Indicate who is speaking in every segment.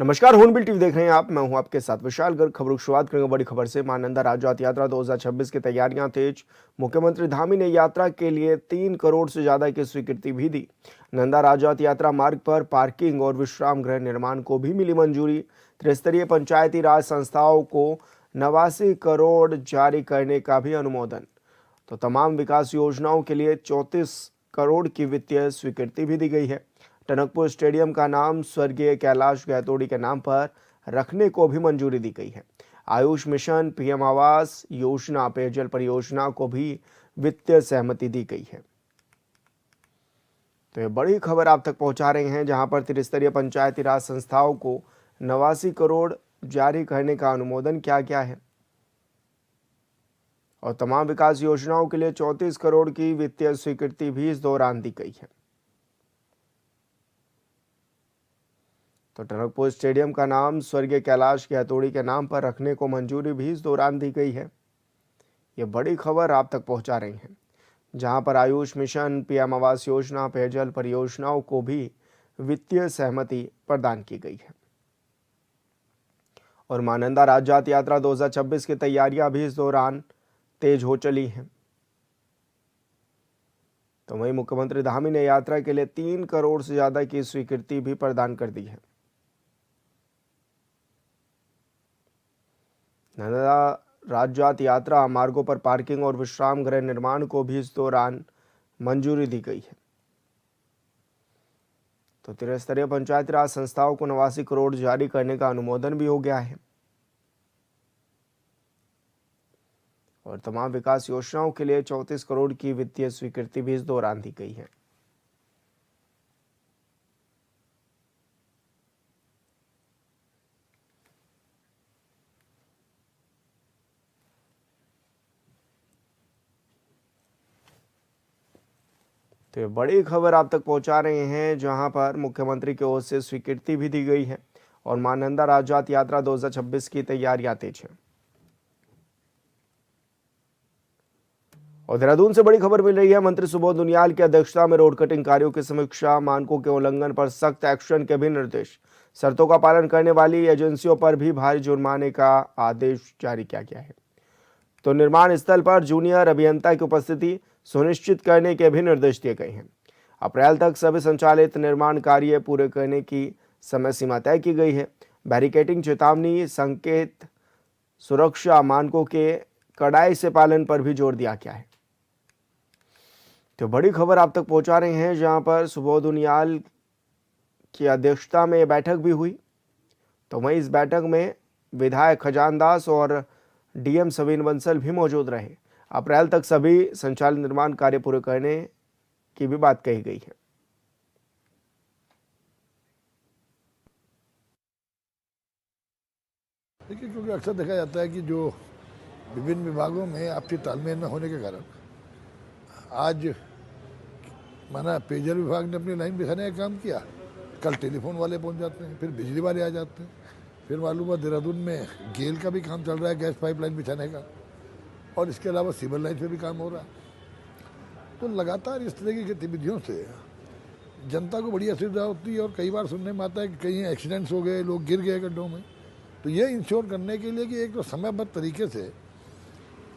Speaker 1: नमस्कार, hornbill TV देख रहे हैं आप। मैं हूं आपके साथ विशाल गर्ग। खबरों की शुरुआत करेंगे बड़ी खबर से। मां नंदा राज्य यात्रा 2026 की तैयारियां तेज। मुख्यमंत्री धामी ने यात्रा के लिए 3 करोड़ से ज्यादा की स्वीकृति भी दी। नंदा राज्य यात्रा मार्ग पर पार्किंग और विश्राम गृह निर्माण को भी मिली मंजूरी। त्रिस्तरीय पंचायती राज संस्थाओं को 89 करोड़ जारी करने का भी अनुमोदन। तो तमाम विकास योजनाओं के लिए 34 करोड़ की वित्तीय स्वीकृति भी दी गई है। टनकपुर स्टेडियम का नाम स्वर्गीय कैलाश गैतोड़ी के नाम पर रखने को भी मंजूरी दी गई है। आयुष मिशन, पीएम आवास योजना, पेयजल परियोजना को भी वित्तीय सहमति दी गई है। तो ये बड़ी खबर आप तक पहुंचा रहे हैं, जहां पर त्रिस्तरीय पंचायती राज संस्थाओं को 89 करोड़ जारी करने का अनुमोदन किया गया है और तमाम विकास योजनाओं के लिए 34 करोड़ की वित्तीय स्वीकृति भी इस दौरान दी गई है। तो टनकपुर स्टेडियम का नाम स्वर्गीय कैलाश गैतोड़ी के नाम पर रखने को मंजूरी भी इस दौरान दी गई है। ये बड़ी खबर आप तक पहुंचा रही हैं, जहां पर आयुष मिशन, पीएम आवास योजना, पेयजल परियोजनाओं को भी वित्तीय सहमति प्रदान की गई है। और मां नंदा राज्य यात्रा 2026 की तैयारियां भी इस दौरान तेज हो चली हैं। तो वहीं मुख्यमंत्री धामी ने यात्रा के लिए 3 करोड़ से ज्यादा की स्वीकृति भी प्रदान कर दी है। नंदा राज्य यात्रा मार्गों पर पार्किंग और विश्राम गृह निर्माण को भी इस दौरान मंजूरी दी गई है। तो त्रिस्तरीय पंचायती राज संस्थाओं को 89 करोड़ जारी करने का अनुमोदन भी हो गया है और तमाम विकास योजनाओं के लिए 34 करोड़ की वित्तीय स्वीकृति भी इस दौरान दी गई है। तो ये बड़ी खबर आप तक पहुंचा रहे हैं, जहां पर मुख्यमंत्री की ओर से स्वीकृति भी दी गई है और मां नंदा राज्य यात्रा 2026 की तैयारियां तेज है। और देहरादून से बड़ी खबर मिल रही है। मंत्री सुबोध उनियाल की अध्यक्षता में रोड कटिंग कार्यों की समीक्षा, मानकों के उल्लंघन पर सख्त एक्शन के भी निर्देश, शर्तों का पालन करने वाली एजेंसियों पर भी भारी जुर्माने का आदेश जारी किया गया है। तो निर्माण स्थल पर जूनियर अभियंता की उपस्थिति सुनिश्चित करने के भी निर्देश दिए गए हैं। अप्रैल तक सभी संचालित निर्माण कार्य पूरे करने की समय सीमा तय की गई है। बैरिकेडिंग, चेतावनी, संकेत, सुरक्षा मानकों के कड़ाई से पालन पर भी जोर दिया गया है। तो बड़ी खबर आप तक पहुंचा रहे हैं, जहां पर सुबोध उनियाल की अध्यक्षता में बैठक भी हुई। तो वहीं इस बैठक में विधायक खजान दास और डीएम सवीन बंसल भी मौजूद रहे। अप्रैल तक सभी संचालित निर्माण कार्य पूरे करने की भी बात कही गई है।
Speaker 2: देखिए, क्योंकि अक्सर देखा जाता है कि जो विभिन्न विभागों में आपसी तालमेल न होने के कारण आज माना पेयजल विभाग ने अपनी लाइन बिछाने का काम किया, कल टेलीफोन वाले पहुंच जाते हैं, फिर बिजली वाले आ जाते हैं, फिर मालूम हुआ देहरादून में गेल का भी काम चल रहा है, गैस पाइपलाइन बिछाने का, और इसके अलावा सिविल लाइन पे भी काम हो रहा है। तो लगातार इस तरह की गतिविधियों से जनता को बड़ी असुविधा होती है और कई बार सुनने में आता है कि कहीं एक्सीडेंट्स हो गए, लोग गिर गए गड्ढों में। तो ये इंश्योर करने के लिए कि एक तो समयबद्ध तरीके से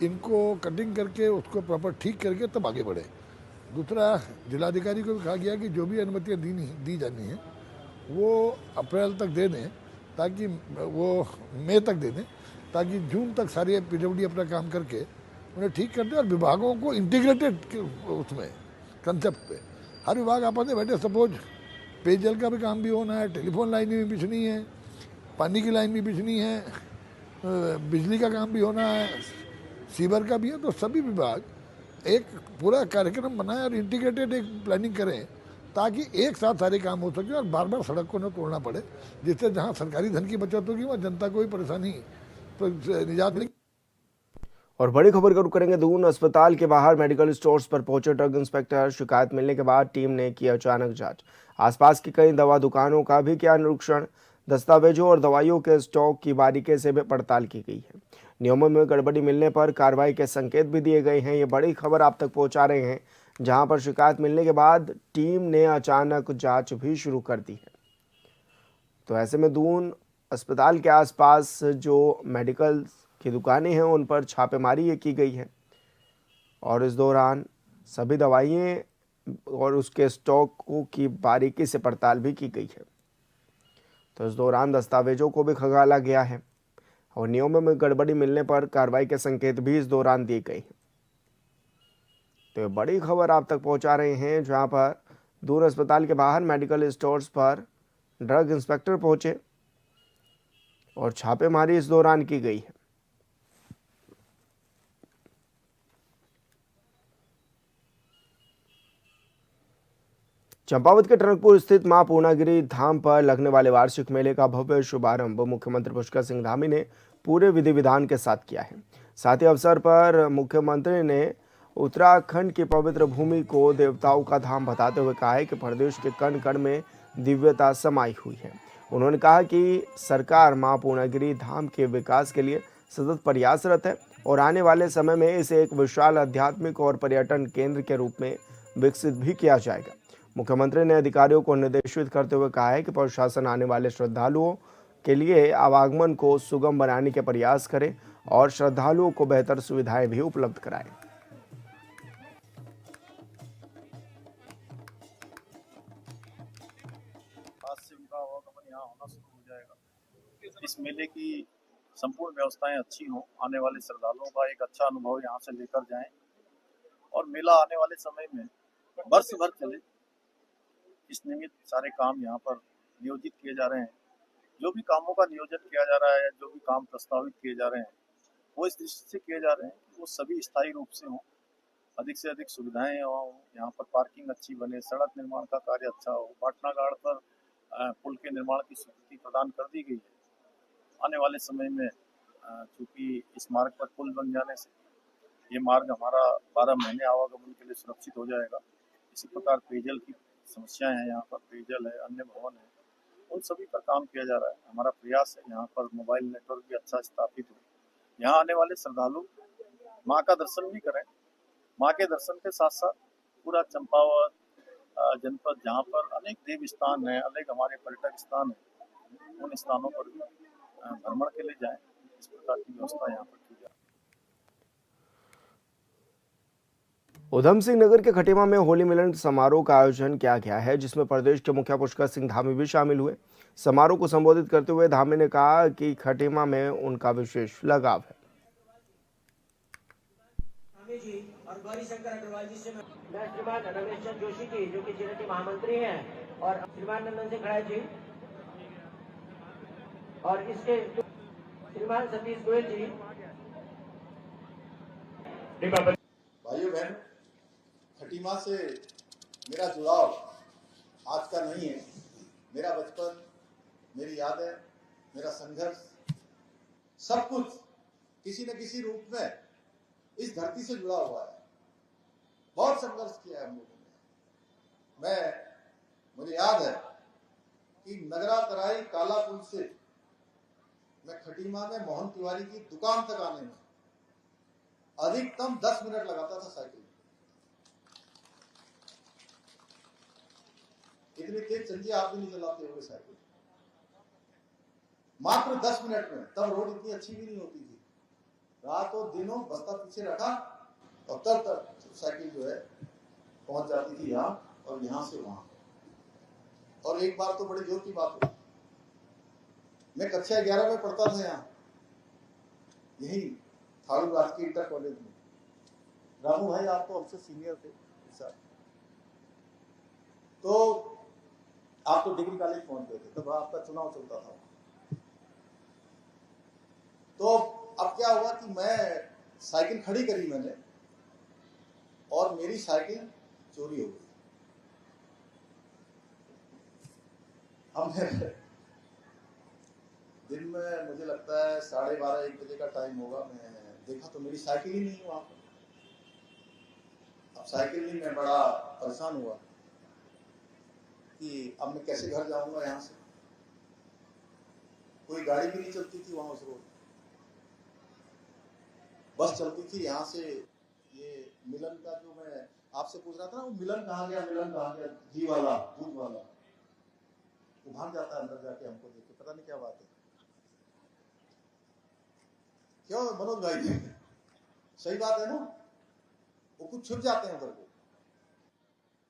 Speaker 2: इनको कटिंग करके उसको प्रॉपर ठीक करके तब आगे बढ़े। दूसरा, जिलाधिकारी को भी कहा गया कि जो भी अनुमतियाँ दी जानी है वो अप्रैल तक दे दें, ताकि वो मई तक दे दें, ताकि जून तक सारे पीडब्ल्यूडी अपना काम करके उन्हें ठीक कर दें और विभागों को इंटीग्रेटेड उसमें कंसेप्ट पे हर विभाग आपस में बैठे। सपोज पेयजल का भी काम भी होना है, टेलीफोन लाइन भी बिछनी है, पानी की लाइन भी बिछनी है, बिजली का काम भी होना है, सीवर का भी है। तो सभी विभाग एक पूरा कार्यक्रम बनाएं और इंटीग्रेटेड एक प्लानिंग करें, ताकि एक साथ सारे काम हो सके और बार बार सड़क को न तोड़ना पड़े, जिससे जहां सरकारी धन की बचत होगी वहाँ जनता को भी परेशानी तो निजात मिलेगी।
Speaker 1: और बड़ी खबर का रुख करेंगे दून। अस्पताल के बाहर मेडिकल स्टोर्स पर पहुंचे ड्रग इंस्पेक्टर। शिकायत मिलने के बाद टीम ने की अचानक जांच। आसपास की कई दवा दुकानों का भी किया निरीक्षण। दस्तावेजों और दवाइयों के स्टॉक की बारीकी से भी पड़ताल की गई है। नियमों में गड़बड़ी मिलने पर कार्रवाई के संकेत भी दिए गए हैं। ये बड़ी खबर आप तक पहुंचा रहे हैं, जहां पर शिकायत मिलने के बाद टीम ने अचानक जांच भी शुरू कर दी है। तो ऐसे में दून अस्पताल के आसपास जो मेडिकल की दुकानें हैं उन पर छापेमारी ये की गई है और इस दौरान सभी दवाइयाँ और उसके स्टॉक की बारीकी से पड़ताल भी की गई है। तो इस दौरान दस्तावेजों को भी खंगाला गया है और नियमों में गड़बड़ी मिलने पर कार्रवाई के संकेत भी इस दौरान दिए गए हैं। तो ये बड़ी खबर आप तक पहुंचा रहे हैं, जहां पर दून अस्पताल के बाहर मेडिकल स्टोर्स पर ड्रग इंस्पेक्टर पहुंचे और छापेमारी इस दौरान की गई है। चंपावत के टनकपुर स्थित मां पूर्णागिरी धाम पर लगने वाले वार्षिक मेले का भव्य शुभारंभ मुख्यमंत्री पुष्कर सिंह धामी ने पूरे विधि विधान के साथ किया है। साथ ही अवसर पर मुख्यमंत्री ने उत्तराखंड की पवित्र भूमि को देवताओं का धाम बताते हुए कहा है कि प्रदेश के कण कण में दिव्यता समाई हुई है। उन्होंने कहा कि सरकार मां पूर्णागिरी धाम के विकास के लिए सतत प्रयासरत है और आने वाले समय में इसे एक विशाल आध्यात्मिक और पर्यटन केंद्र के रूप में विकसित भी किया जाएगा। मुख्यमंत्री ने अधिकारियों को निर्देशित करते हुए कहा है कि प्रशासन आने वाले श्रद्धालुओं के लिए आवागमन को सुगम बनाने के प्रयास करे और श्रद्धालुओं को बेहतर सुविधाएं भी उपलब्ध कराए।
Speaker 3: आज से उनका आवागमन यहाँ होना शुरू हो जाएगा। इस मेले की संपूर्ण व्यवस्थाएं अच्छी हों, आने वाले श्रद्धालुओं का एक अच्छा अनुभव यहाँ से लेकर जाएं और मेला आने वाले समय में वर्ष भर चले, इस निमित्त सारे काम यहाँ पर नियोजित किए जा रहे हैं। जो भी कामों का नियोजन किया जा रहा है, जो भी काम प्रस्तावित किए जा रहे हैं, वो इस दृष्टि से किए जा रहे हैं कि वो सभी स्थायी रूप से हों, अधिक से अधिक सुविधाएं हों, यहाँ पर पार्किंग अच्छी बने, सड़क निर्माण का कार्य अच्छा हो, पाटना घाट पर पुल के निर्माण की स्वीकृति प्रदान कर दी गई है। आने वाले समय में चूंकि इस मार्ग पर पुल बन जाने से ये मार्ग हमारा 12 महीने आवागमन के लिए सुरक्षित हो जाएगा। इसी प्रकार पेयजल की समस्याएं हैं, यहाँ पर पेयजल है, अन्य भवन है, उन सभी पर काम किया जा रहा है। हमारा प्रयास है यहाँ पर मोबाइल नेटवर्क भी अच्छा स्थापित हो, यहाँ आने वाले श्रद्धालु माँ का दर्शन भी करें। माँ के दर्शन के साथ साथ पूरा चंपावत जनपद जहाँ पर अनेक देव स्थान है, अनेक हमारे पर्यटक स्थान है, उन स्थानों पर भी भ्रमण के लिए जाएं। इस प्रकार की व्यवस्था यहाँ पर की जाए।
Speaker 1: उधम सिंह नगर के खटीमा में होली मिलन समारोह का आयोजन किया गया है, जिसमें प्रदेश के मुखिया पुष्कर सिंह धामी भी शामिल हुए। समारोह को संबोधित करते हुए धामी ने कहा कि खटीमा में उनका विशेष लगाव है।
Speaker 4: जी और गौरी शंकर अग्रवाल जी से मैं श्रीमान रमेश चंद्र जोशी जी जो कि जिले के महामंत्री हैं और श्रीमान नंदन सिंह खड़ा जी और इसके श्रीमान सतीश गोयल जी।
Speaker 5: भाइयों बहन, खटीमा से मेरा जुड़ाव आज का नहीं है। मेरा बचपन, मेरी यादें, मेरा संघर्ष, सब कुछ किसी न किसी रूप में इस धरती से जुड़ा हुआ है। बहुत संघर्ष किया है हम लोगों ने। मुझे याद है कि नगरा तराई काला पुल से मैं खटीमा में मोहन तिवारी की दुकान तक आने में अधिकतम 10 मिनट लगाता था साइकिल। इतनी तेज चंजी आप भी नहीं चलाते होंगे साइकिल। मात्र 10 मिनट में, तब रोड इतनी अच्छी भी नहीं होती थी। रातों दिनों बस्ता पीछे रखा और तब तक साइकिल जो है पहुंच जाती थी यहाँ और यहाँ से वहां। और एक बार तो बड़ी जोर की बात हुई, मैं कक्षा 11 में पढ़ता था यहाँ, यही थारू राजकीय इंटर कॉलेज में। रामू भाई आप तो हमसे सीनियर थे सर, तो आप तो डिग्री कॉलेज पहुंच गए थे, तब आपका चुनाव चलता था। तो अब क्या हुआ कि मैं साइकिल खड़ी करी मैंने और मेरी साइकिल चोरी हो गई। हमने दिन में मुझे लगता है 12:30-1 बजे का टाइम होगा, मैं देखा तो मेरी साइकिल ही नहीं वहां पर। अब साइकिल नहीं, मैं बड़ा परेशान हुआ कि अब मैं कैसे घर जाऊंगा यहाँ से। कोई गाड़ी भी नहीं चलती थी वहां उस रोड, बस चलती थी यहाँ से। ये मिलन का जो मैं आपसे पूछ रहा था ना, वो मिलन कहाँ गया, मिलन कहाँ गया, घी वाला, दूध वाला, वो भाग जाता है अंदर जाके हमको देख के, पता नहीं क्या बात है। क्यों मनोज भाई, सही बात है ना, वो कुछ छुप जाते हैं उधर को।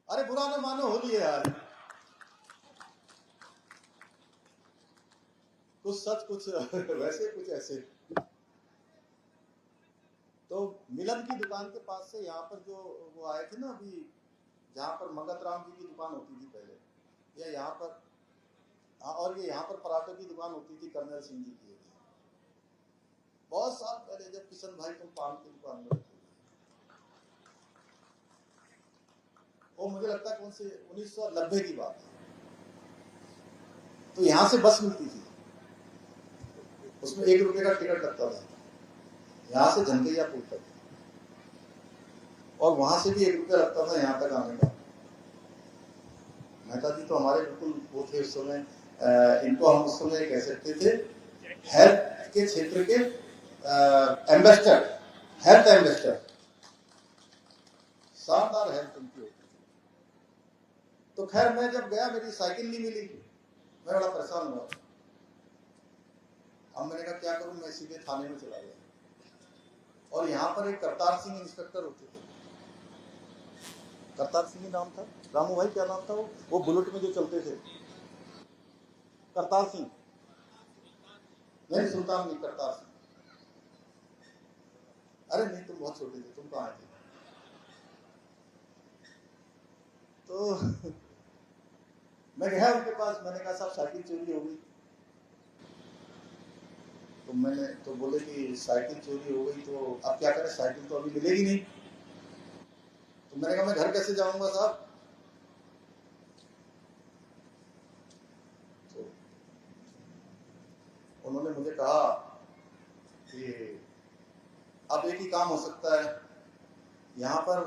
Speaker 5: अरे बुरा न मानो, होली है यार, कुछ सच कुछ वैसे कुछ ऐसे। तो मिलन की दुकान के पास से यहाँ पर जो वो आए थे ना अभी, जहाँ पर मगत राम जी की दुकान होती थी पहले, या यहाँ पर, हाँ, और ये यहाँ पर पराठों की दुकान होती थी कर्नल सिंह जी की, बहुत साल पहले, जब किशन भाई तुम पान की दुकान में रहते थे। वो मुझे लगता है कौन से 1990 की बात है। तो यहाँ से बस मिलती थी, उसमें 1 रुपए का टिकट लगता था, यहाँ से झनकैया पुल तक, और वहां से भी 1 रुपया लगता था यहाँ तक आने का। मेहता जी तो हमारे बिल्कुल वो थे उस समय, इनको हम उस समय कह सकते थे हेल्थ के क्षेत्र के एम्बेसडर, हेल्थ एम्बेसडर, शानदार हेल्थ उनकी होती थी। तो खैर मैं जब गया, मेरी साइकिल नहीं मिली, मैं बड़ा परेशान हुआ। अब मैंने कहा क्या करूं, मैं सीधे थाने में चला गया, और यहाँ पर एक करतार सिंह इंस्पेक्टर होते थे, करतार सिंह नाम था, रामू भाई क्या नाम था वो बुलेट में जो चलते थे, करतार सिंह, नहीं सुल्तान नहीं, करतार सिंह। अरे नहीं, तुम बहुत छोटे थे, तुम कहाँ आए थे? तो मैं गया उनके पास, मैंने कहा साहब साइकिल चोरी हो गई। तो मैंने तो बोले कि साइकिल चोरी हो गई तो अब क्या करें, साइकिल तो अभी मिलेगी नहीं। तो मैंने कहा मैं घर कैसे जाऊंगा साहब? तो उन्होंने मुझे कहा कि अब एक ही काम हो सकता है, यहाँ पर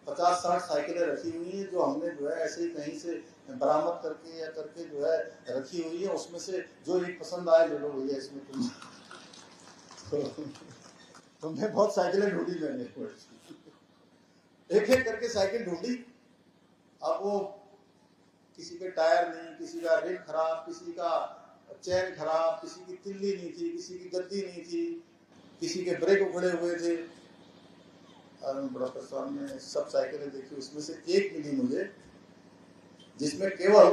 Speaker 5: 50-60 साइकिलें रखी हुई हैं जो हमने जो है ऐसे ही कहीं से बरामद करके या करके जो है रखी हुई है, उसमें से जो एक पसंद आए ले लो भैया, इसमें तुम तो मैं बहुत साइकिलें ढूंढी, मैंने एक एक करके साइकिल ढूंढी। अब वो किसी के टायर नहीं, किसी का रिम खराब, किसी का चैन खराब, किसी की तिल्ली नहीं थी, किसी की गद्दी नहीं थी, किसी के ब्रेक उखड़े हुए थे। बड़ा परेशान में सब साइकिलें देखी, उसमें से एक मिली मुझे जिसमें केवल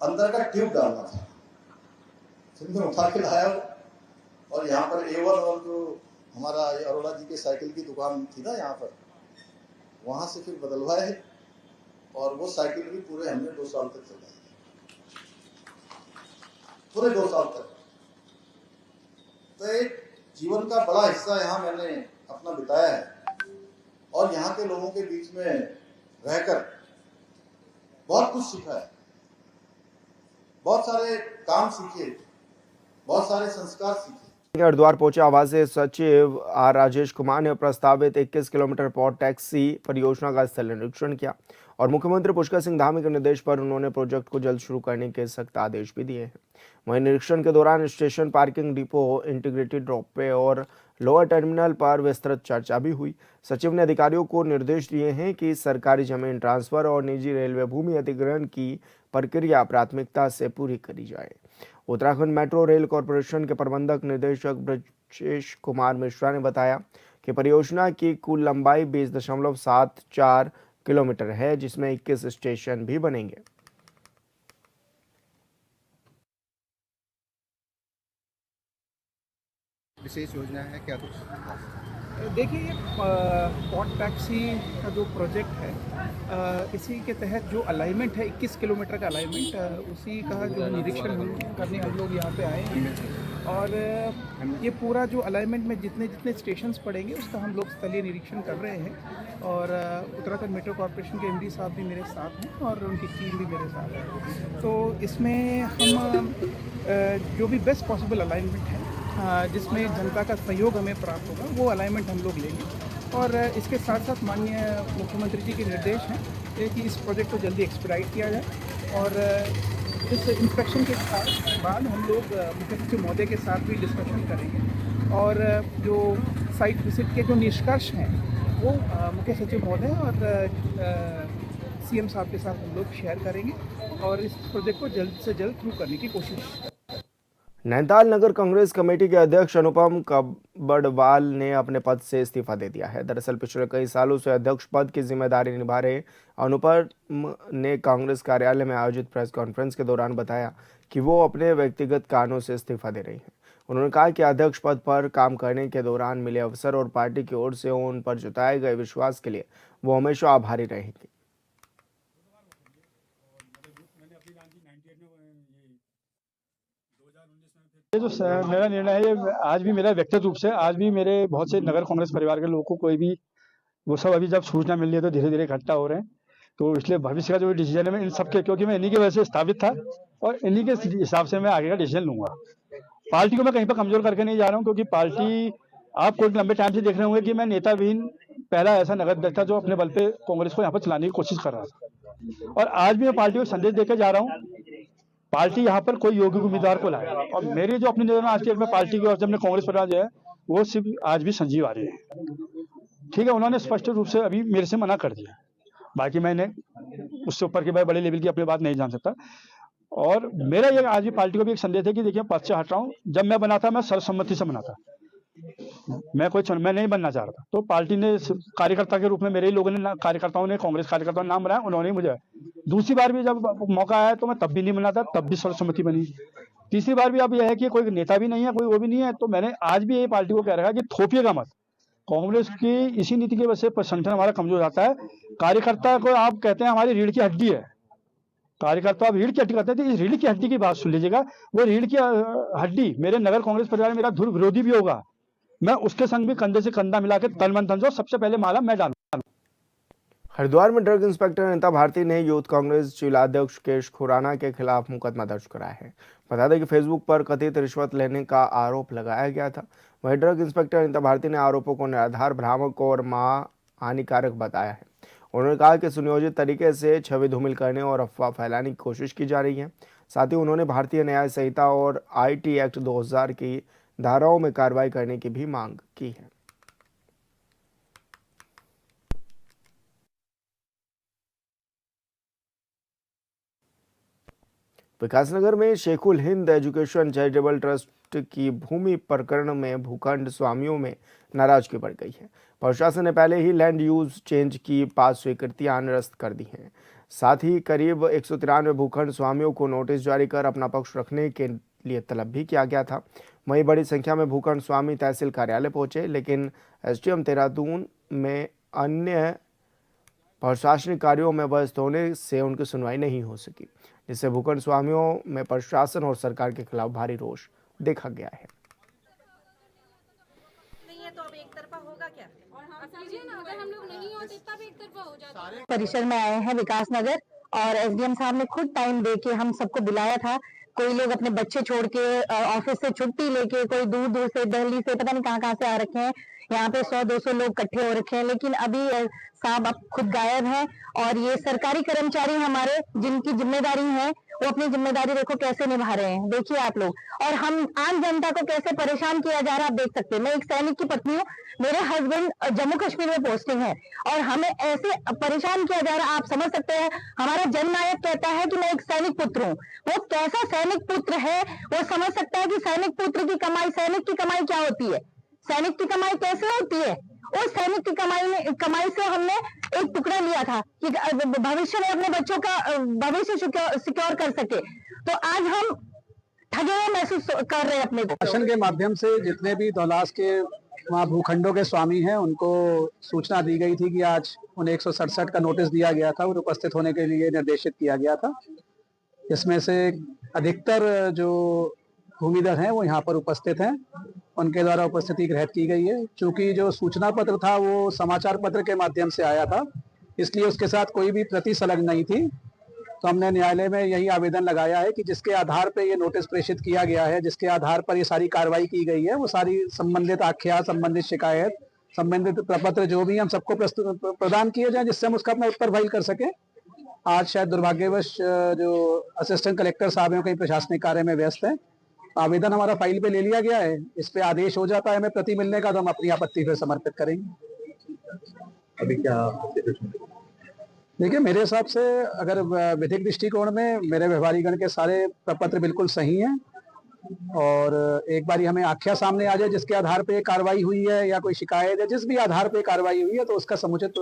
Speaker 5: अंदर का ट्यूब डालना था। फिर मैं उठा के लाया, और यहाँ पर A1 और जो हमारा अरोड़ा जी के साइकिल की दुकान थी ना यहाँ पर, वहां से फिर बदलवाए, और वो साइकिल भी पूरे हमने 2 साल तक चलाई, पूरे 2 साल तक। तो एक जीवन का बड़ा हिस्सा यहाँ मैंने अपना बिताया है, और यहाँ के लोगों के बीच में रहकर बहुत कुछ सीखा है, बहुत सारे काम सीखे, बहुत सारे संस्कार सीखे।
Speaker 1: हरिद्वार पहुंचे आवासीय सचिव आर राजेश कुमार ने प्रस्तावित 21 किलोमीटर पॉट टैक्सी परियोजना का स्थल निरीक्षण किया, और मुख्यमंत्री पुष्कर सिंह धामी के निर्देश पर उन्होंने प्रोजेक्ट को जल्द शुरू करने के सख्त आदेश भी दिए हैं। वहीं निरीक्षण के दौरान स्टेशन, पार्किंग, डिपो, इंटीग्रेटेड ड्रॉपवे और लोअर टर्मिनल पर विस्तृत चर्चा भी हुई। सचिव ने अधिकारियों को निर्देश दिए हैं कि सरकारी जमीन ट्रांसफर और निजी रेलवे भूमि अधिग्रहण की प्रक्रिया प्राथमिकता से पूरी करी जाए। उत्तराखंड मेट्रो रेल कॉरपोरेशन के प्रबंधक निदेशक ब्रजेश कुमार मिश्रा ने बताया कि परियोजना की कुल लंबाई 20.74 किलोमीटर है, जिसमें 21 स्टेशन भी बनेंगे।
Speaker 6: विशेष योजना है क्या कुछ?
Speaker 7: देखिए, ये पॉट टैक्सी का जो प्रोजेक्ट है, इसी के तहत जो अलाइनमेंट है 21 किलोमीटर का अलाइनमेंट, उसी का जो निरीक्षण करने हम लोग यहाँ पे आए हैं। और ये पूरा जो अलाइनमेंट में जितने जितने स्टेशंस पड़ेंगे उसका हम लोग स्थलीय निरीक्षण कर रहे हैं। और उत्तराखंड मेट्रो कॉरपोरेशन के MD साहब भी मेरे साथ हैं और उनकी टीम भी मेरे साथ है। तो इसमें हम जो भी बेस्ट पॉसिबल अलाइनमेंट है, जिसमें जनता का सहयोग हमें प्राप्त होगा, वो अलाइनमेंट हम लोग लेंगे। और इसके साथ साथ माननीय मुख्यमंत्री जी के निर्देश हैं कि इस प्रोजेक्ट को जल्दी एक्सपेडाइट किया जाए। और इस इंस्पेक्शन के बाद हम लोग मुख्य सचिव महोदय के साथ भी डिस्कशन करेंगे, और जो साइट विजिट के जो निष्कर्ष हैं वो मुख्य सचिव महोदय और सीएम साहब के साथ हम लोग शेयर करेंगे और इस प्रोजेक्ट को जल्द से जल्द थ्रू करने की कोशिश।
Speaker 1: नैनीताल नगर कांग्रेस कमेटी के अध्यक्ष अनुपम कबड़वाल ने अपने पद से इस्तीफा दे दिया है। दरअसल पिछले कई सालों से अध्यक्ष पद की जिम्मेदारी निभा रहे अनुपम ने कांग्रेस कार्यालय में आयोजित प्रेस कॉन्फ्रेंस के दौरान बताया कि वो अपने व्यक्तिगत कारणों से इस्तीफा दे रही हैं। उन्होंने कहा कि अध्यक्ष पद पर काम करने के दौरान मिले अवसर और पार्टी की ओर से उन पर जताए गए विश्वास के लिए वो हमेशा आभारी रहेंगे।
Speaker 8: ये जो मेरा निर्णय है, ये आज भी मेरा व्यक्तिगत रूप से आज भी मेरे बहुत से नगर कांग्रेस परिवार के लोगों को कोई भी वो सब अभी जब सूचना मिल रही है तो धीरे धीरे इकट्ठा हो रहे हैं। तो इसलिए भविष्य का जो डिसीजन है मैं इन सबके, क्योंकि मैं इन्हीं की वजह से स्थापित था और इन्हीं के हिसाब से मैं आगे का डिसीजन लूंगा। पार्टी को मैं कहीं पर कमजोर करके नहीं जा रहा हूँ, क्योंकि पार्टी आप कोई लंबे टाइम से देख रहे होंगे कि मैं नेता विहीन पहला ऐसा नगर अध्यक्ष था जो अपने बल पे कांग्रेस को यहाँ पर चलाने की कोशिश कर रहा था। और आज भी मैं पार्टी को संदेश देकर जा रहा हूँ, पार्टी यहाँ पर कोई योग्य उम्मीदवार को लाए। और मेरी जो अपनी नजर में आज की मैं पार्टी की और जब कांग्रेस परिवार जो है वो सिर्फ आज भी संजीव आ रही है। ठीक है, उन्होंने स्पष्ट रूप से अभी मेरे से मना कर दिया, बाकी मैंने उससे ऊपर के बड़े लेवल की अपनी बात नहीं जान सकता। और मेरा ये आज भी पार्टी को भी एक संदेश है कि देखिए पद से हट रहा हूँ। जब मैं बना था मैं सर्वसम्मति से बना था, मैं नहीं बनना चाह रहा था। तो पार्टी ने कार्यकर्ता के रूप में मेरे ही लोगों ने कार्यकर्ताओं ने कांग्रेस कार्यकर्ताओं ने नाम बनाया, उन्होंने मुझे दूसरी बार भी जब मौका आया तो मैं तब भी नहीं बना था, तब भी सर्वसम्मति बनी। तीसरी बार भी अब यह है कि कोई नेता भी नहीं है, कोई वो भी नहीं है, तो मैंने आज भी ये पार्टी को कह रखा है कि थोपिएगा मत। कांग्रेस की इसी नीति की वजह से संगठन हमारा कमजोर जाता है। कार्यकर्ता को आप कहते हैं हमारी रीढ़ की हड्डी है, कार्यकर्ता आप रीढ़ की हड्डी कहते हैं, तो इस रीढ़ की हड्डी की बात सुन लीजिएगा। वो रीढ़ की हड्डी मेरे नगर कांग्रेस परिवार में मेरा ध्रुव विरोधी भी होगा, मैं उसके संग भी कंधे से कंधा मिला के तन मन धन से सबसे पहले माला मैं डालूंगा।
Speaker 1: हरिद्वार में ड्रग इंस्पेक्टर अनिता भारती ने यूथ कांग्रेस जिलाध्यक्ष केश खुराना के खिलाफ मुकदमा दर्ज कराया है। बता दें कि फेसबुक पर कथित रिश्वत लेने का आरोप लगाया गया था। वहीं ड्रग इंस्पेक्टर अनिता भारती ने आरोपों को निराधार, भ्रामक और हानिकारक बताया है। उन्होंने कहा कि सुनियोजित तरीके से छवि धूमिल करने और अफवाह फैलाने की कोशिश की जा रही है। साथ ही उन्होंने भारतीय न्याय संहिता और IT एक्ट 2000 की धाराओं में कार्रवाई करने की भी मांग की है। विकासनगर में शेखुल हिंद एजुकेशन चैरिटेबल ट्रस्ट की भूमि प्रकरण में भूखंड स्वामियों में नाराजगी बढ़ गई है। प्रशासन ने पहले ही लैंड यूज चेंज की 5 स्वीकृतियां निरस्त कर दी हैं। साथ ही करीब 193 भूखंड स्वामियों को नोटिस जारी कर अपना पक्ष रखने के लिए तलब भी किया गया था। वहीं बड़ी संख्या में भूखंड स्वामी तहसील कार्यालय पहुंचे, लेकिन SDM देहरादून में अन्य प्रशासनिक कार्यों में व्यस्त होने से उनकी सुनवाई नहीं हो सकी, जिससे भूखंड स्वामियों में प्रशासन और सरकार के खिलाफ भारी रोष देखा गया है।
Speaker 9: नहीं है तो अब एक तरफा होगा क्या? और समझिए ना, अगर हम लोग नहीं होते तब एक तरफा हो जाता।
Speaker 10: परिसर में आए हैं विकासनगर और SDM साहब ने खुद टाइम देके हम सबको बुलाया था। कोई लोग अपने बच्चे छोड़ के ऑफिस से छुट्टी लेके, कोई दूर दूर से दिल्ली से पता नहीं कहाँ से आ रखे हैं, यहाँ पे 100-200 लोग इकट्ठे हो रखे हैं। लेकिन अभी साहब अब खुद गायब हैं और ये सरकारी कर्मचारी हमारे जिनकी जिम्मेदारी है वो अपनी जिम्मेदारी देखो कैसे निभा रहे हैं। देखिए आप लोग, और हम आम जनता को कैसे परेशान किया जा रहा है आप देख सकते हैं। मैं एक सैनिक की पत्नी हूँ, मेरे हस्बैंड जम्मू कश्मीर में पोस्टिंग है और हमें ऐसे परेशान किया जा रहा है। आप समझ सकते हैं, हमारा जननायक कहता है कि मैं एक सैनिक पुत्र हूँ। वो कैसा सैनिक पुत्र है वो समझ सकता है कि सैनिक पुत्र की कमाई, सैनिक की कमाई क्या होती है, सैनिक की कमाई कैसे होती है। उस सैनिक की कमाई से हमने एक टुकड़ा लिया था कि भविष्य में अपने बच्चों का भविष्य सिक्योर कर सके। तो आज हम ठगे हुए महसूस कर रहे हैं अपने को।
Speaker 11: शासन के माध्यम से जितने भी दौलास के वहाँ भूखंडों के स्वामी हैं उनको सूचना दी गई थी कि आज उन्हें 167 का नोटिस दिया गया था और उपस्थित होने के लिए निर्देशित किया गया था। इसमें से अधिकतर जो भूमिधर हैं वो यहाँ पर उपस्थित हैं, उनके द्वारा उपस्थिति ग्रहण की गई है। चूंकि जो सूचना पत्र था वो समाचार पत्र के माध्यम से आया था, इसलिए उसके साथ कोई भी प्रति संलग्न नहीं थी। तो हमने न्यायालय में यही आवेदन लगाया है कि जिसके आधार पर ये नोटिस प्रेषित किया गया है, जिसके आधार पर ये सारी कार्रवाई की गई है, वो सारी संबंधित आख्या, संबंधित शिकायत, संबंधित प्रपत्र जो भी हम सबको प्रदान किए जाए, जिससे हम उसका अपना उत्तर फाइल कर सके। आज शायद दुर्भाग्यवश जो असिस्टेंट कलेक्टर साहब हैं कहीं प्रशासनिक कार्य में व्यस्त है। आवेदन हमारा फाइल पे ले लिया गया है, इस पे आदेश हो जाता है हमें प्रति मिलने का तो हम अपनी आपत्ति फिर समर्पित करेंगे।
Speaker 6: अभी क्या
Speaker 11: देखिए, मेरे हिसाब से अगर विधिक दृष्टिकोण में मेरे व्यवहारीगण के सारे प्रपत्र बिल्कुल सही हैं, और एक बारी हमें आख्या सामने आ जाए जिसके आधार पे कार्रवाई हुई है या कोई शिकायत है, जिस भी आधार पे कार्रवाई हुई है, तो उसका समुचित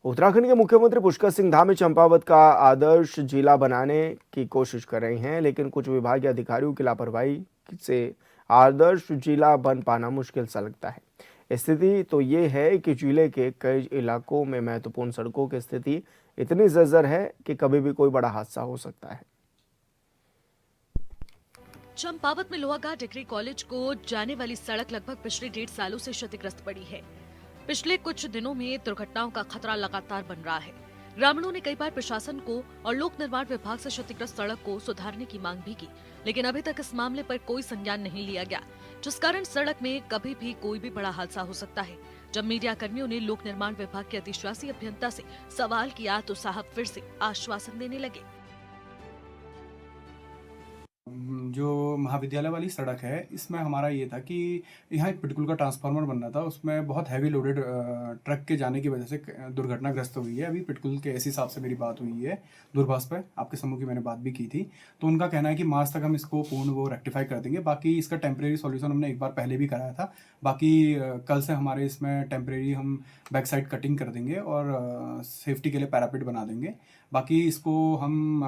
Speaker 1: उत्तराखंड के मुख्यमंत्री पुष्कर सिंह धामी चंपावत का आदर्श जिला बनाने की कोशिश कर रहे हैं, लेकिन कुछ विभागीय अधिकारियों की लापरवाही से आदर्श जिला बन पाना मुश्किल सा लगता है। स्थिति तो ये है कि जिले के कई इलाकों में महत्वपूर्ण सड़कों की स्थिति इतनी जर्जर है कि कभी भी कोई बड़ा हादसा हो सकता है।
Speaker 12: चंपावत में लोहाघाट डिग्री कॉलेज को जाने वाली सड़क लगभग पिछले 1.5 सालों से क्षतिग्रस्त पड़ी है। पिछले कुछ दिनों में दुर्घटनाओं का खतरा लगातार बन रहा है। ग्रामीणों ने कई बार प्रशासन को और लोक निर्माण विभाग से क्षतिग्रस्त सड़क को सुधारने की मांग भी की, लेकिन अभी तक इस मामले पर कोई संज्ञान नहीं लिया गया, जिस कारण सड़क में कभी भी कोई भी बड़ा हादसा हो सकता है। जब मीडिया कर्मियों ने लोक निर्माण विभाग के अधिशासी अभियंता से सवाल किया तो साहब फिर से आश्वासन देने लगे।
Speaker 13: जो महाविद्यालय वाली सड़क है, इसमें हमारा ये था कि यहाँ एक पिटकुल का ट्रांसफार्मर बनना था, उसमें बहुत हैवी लोडेड ट्रक के जाने की वजह से दुर्घटनाग्रस्त हुई है। अभी पिटकुल के एसी साहब से मेरी बात हुई है दूरभाष पे, आपके समूह की मैंने बात भी की थी, तो उनका कहना है कि मार्च तक हम इसको पूर्ण वो रेक्टिफाई कर देंगे। बाकी इसका टेम्परेरी सॉल्यूशन हमने एक बार पहले भी कराया था। बाकी कल से हमारे इसमें टेम्परेरी हम बैक साइड कटिंग कर देंगे और सेफ्टी के लिए पैरापिट बना देंगे। बाकी इसको हम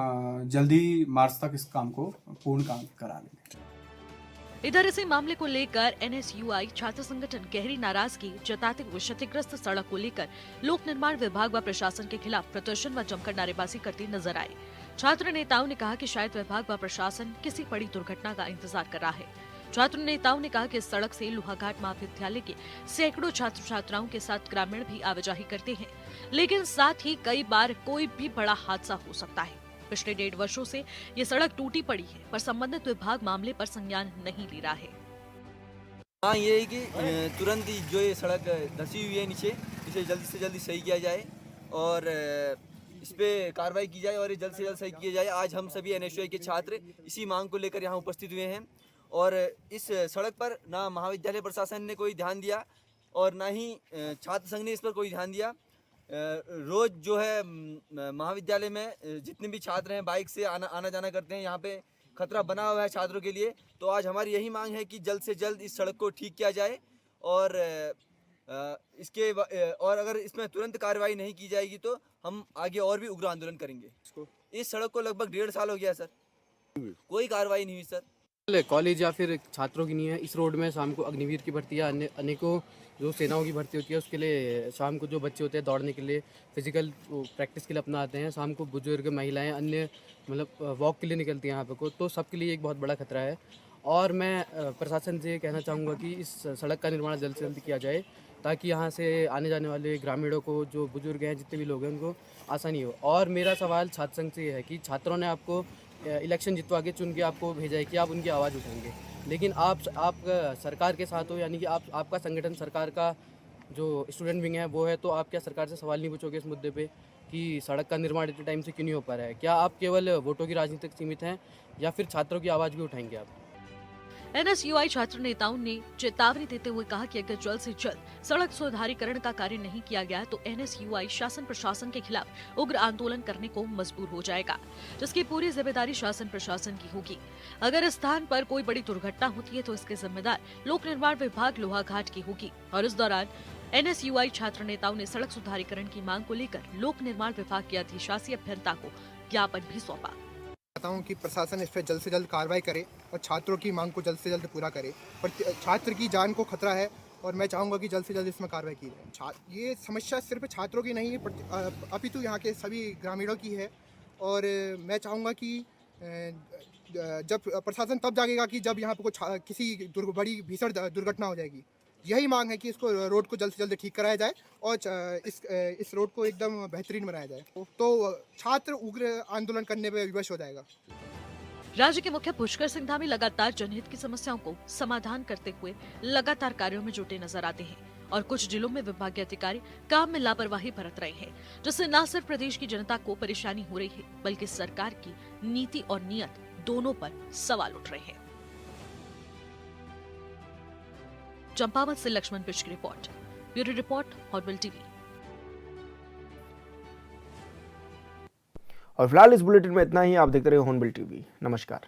Speaker 13: जल्दी मार्च तक इस काम को पूर्ण काम करा लेंगे।
Speaker 12: इधर इसी मामले को लेकर NSUI छात्र संगठन गहरी नाराजगी जताते हुए क्षतिग्रस्त सड़क को लेकर लोक निर्माण विभाग व प्रशासन के खिलाफ प्रदर्शन व जमकर नारेबाजी करते नजर आए। छात्र नेताओं ने कहा कि शायद विभाग व प्रशासन किसी बड़ी दुर्घटना का इंतजार कर रहा है। छात्र नेताओं ने कहा कि इस सड़क से लोहाघाट महाविद्यालय के सैकड़ों छात्र छात्राओं के साथ ग्रामीण भी आवाजाही करते हैं, लेकिन साथ ही कई बार कोई भी बड़ा हादसा हो सकता है। पिछले 1.5 वर्षों से ये सड़क टूटी पड़ी है, पर संबंधित विभाग मामले पर संज्ञान नहीं ले रहा है।
Speaker 14: हाँ, ये है कि तुरंत ही जो ये सड़क धसी हुई है नीचे, इसे जल्दी से जल्दी सही किया जाए और इस पे कार्रवाई की जाए और ये जल्द से जल्द सही किया जाए। आज हम सभी NSUI के छात्र इसी मांग को लेकर यहाँ उपस्थित हुए हैं और इस सड़क पर ना महाविद्यालय प्रशासन ने कोई ध्यान दिया और ना ही छात्र संघ ने इस पर कोई ध्यान दिया। रोज जो है महाविद्यालय में जितने भी छात्र हैं बाइक से आना जाना करते हैं, यहाँ पे खतरा बना हुआ है छात्रों के लिए। तो आज हमारी यही मांग है कि जल्द से जल्द इस सड़क को ठीक किया जाए और और अगर इसमें तुरंत कार्रवाई नहीं की जाएगी तो हम आगे और भी उग्र आंदोलन करेंगे। इस सड़क को लगभग 1.5 साल हो गया सर, कोई कार्रवाई नहीं हुई सर।
Speaker 15: कॉलेज या फिर छात्रों की नहीं है। इस रोड में शाम को अग्निवीर की भर्ती है, अनेकों जो सेनाओं की भर्ती होती है, उसके लिए शाम को जो बच्चे होते हैं दौड़ने के लिए फिजिकल प्रैक्टिस के लिए अपना आते हैं। शाम को बुजुर्ग, महिलाएं, अन्य मतलब वॉक के लिए निकलती हैं यहाँ पे को, तो सबके लिए एक बहुत बड़ा खतरा है। और मैं प्रशासन से कहना चाहूँगा कि इस सड़क का निर्माण जल्द से जल्द किया जाए, ताकि यहाँ से आने जाने वाले ग्रामीणों को, जो बुजुर्ग हैं, जितने भी लोग हैं, उनको आसानी हो। और मेरा सवाल छात्र संघ से ये है कि छात्रों ने आपको इलेक्शन जितवा के चुन के आपको भेजा है कि आप उनकी आवाज़ उठाएंगे, लेकिन आप सरकार के साथ हो, यानी कि आपका संगठन सरकार का जो स्टूडेंट विंग है वो है, तो आप क्या सरकार से सवाल नहीं पूछोगे इस मुद्दे पे कि सड़क का निर्माण इतने टाइम से क्यों नहीं हो पा रहा है? क्या आप केवल वोटों की राजनीति तक सीमित हैं या फिर छात्रों की आवाज़ भी उठाएंगे आप?
Speaker 12: NSUI छात्र नेताओं ने चेतावनी देते हुए कहा कि अगर जल्द से जल्द सड़क सुधारीकरण का कार्य नहीं किया गया तो NSUI शासन प्रशासन के खिलाफ उग्र आंदोलन करने को मजबूर हो जाएगा, जिसकी पूरी जिम्मेदारी शासन प्रशासन की होगी। अगर इस स्थान पर कोई बड़ी दुर्घटना होती है तो इसके जिम्मेदार लोक निर्माण विभाग लोहाघाट की होगी। और इस दौरान NSUI छात्र नेताओं ने सड़क सुधारीकरण की मांग को लेकर लोक निर्माण विभाग के अधिशासी अभियंता को ज्ञापन भी सौंपा।
Speaker 6: चाहता हूँ कि प्रशासन इस पर जल्द से जल्द कार्रवाई करे और छात्रों की मांग को जल्द से जल्द पूरा करे, पर छात्र की जान को खतरा है और मैं चाहूँगा कि जल्द से जल्द इसमें कार्रवाई की जाए। ये समस्या सिर्फ छात्रों की नहीं है, अपितु यहाँ के सभी ग्रामीणों की है। और मैं चाहूँगा कि जब प्रशासन तब जागेगा कि जब यहाँ पर किसी बड़ी भीषण दुर्घटना हो जाएगी। यही मांग है कि इसको रोड को जल्द से जल्द ठीक कराया जाए और इस रोड को एकदम बेहतरीन बनाया जाए, तो छात्र उग्र आंदोलन करने में विवश हो जाएगा।
Speaker 12: राज्य के मुखिया पुष्कर सिंह धामी लगातार जनहित की समस्याओं को समाधान करते हुए लगातार कार्यों में जुटे नजर आते हैं और कुछ जिलों में विभागीय अधिकारी काम में लापरवाही बरत रहे हैं, जिससे न सिर्फ प्रदेश की जनता को परेशानी हो रही है बल्कि सरकार की नीति और नियत दोनों पर सवाल उठ रहे हैं। चंपावत से लक्ष्मण पिच की रिपोर्ट, ब्यूरो रिपोर्ट, हॉटवेल टीवी।
Speaker 1: और फिलहाल इस बुलेटिन में इतना ही। आप देखते रहिए हॉर्नबिल टीवी। नमस्कार।